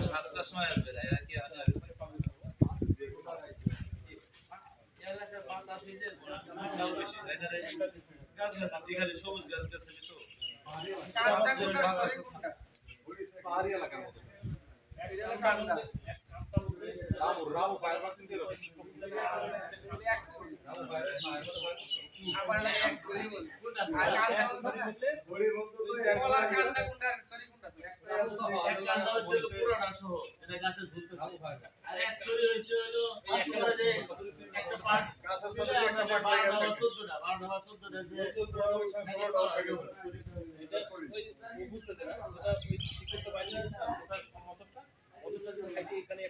সাতটার সময় আসবে কি এলাকার বাতাস এই যে বেশি তাই না গাছ গাছ এখানে সবুজ গাছ গাছালি তো পাহাড়ি এলাকার মতো রামু রামু ফায়ার পার্সেন্ট দিল রামু ফায়ার আমার লাগে এক গলি বল আর কান্দা গলি বলতো তো এক কান্দা কুন্ডার সরি কুন্ডা এক কান্দা হচ্ছে পুরোটা সহ এটা গাছে ঝুলতেছে আর এক সরি হইছে হলো একেবারে যে একটা পার্ট গাছের সাথে একটা পার্ট লাগে 12 14টা যে 14টা